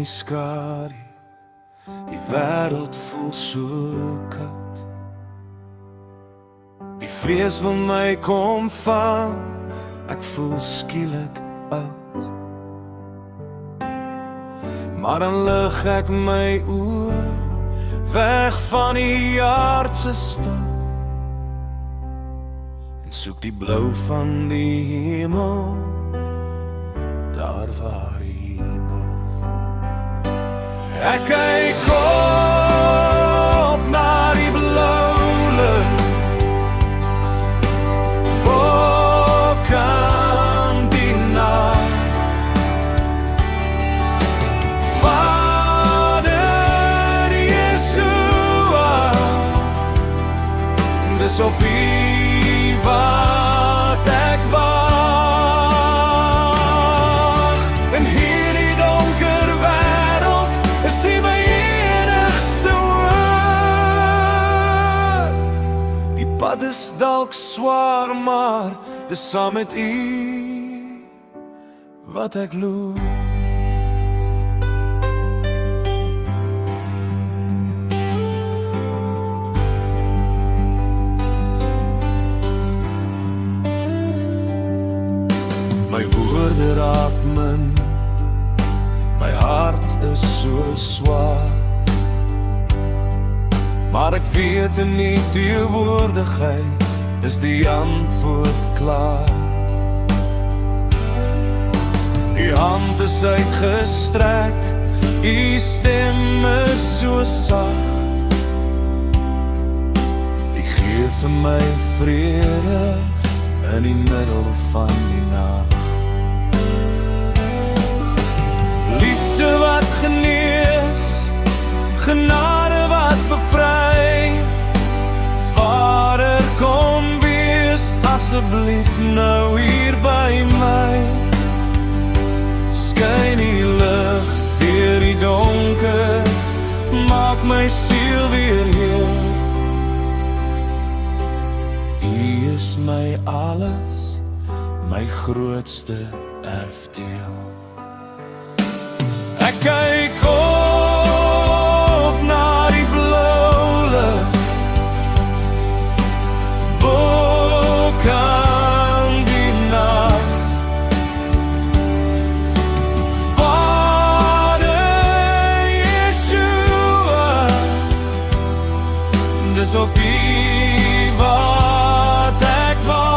die skadu, die wêreld voel so koud. Die vrees wil my kom vang, ek voel skielik oud. Maar dan lig ek my oë weg van die aardse stad en soek die blou van die hemel, daar waar hemel. Ek kyk op na die blou lig, bo kan die nag. Vader Yeshua, dis op U wat ek wag. In hierdie donker wêreld is U my enigste hoop. Die pad is dalk swaar, maar dis saam met U wat ek loop. My woorde raak min, my hart is so swaar, maar ek weet in U teenwoordigheid is die antwoord klaar. U hand is uitgestrek, U stem is so sag. U gee vir my vrede in die middel van die nag. Liefde wat genees, genade wat bevry. Vader, kom wees asseblief nou hier by my. Skyn die lig deur die donker, maak my siel weer heel. U is my alles, my grootste erfdeel. Ek kyk op na die blou lig, bo kan die nag. Vader Yeshua, dis op U wat ek wag.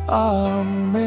Amen.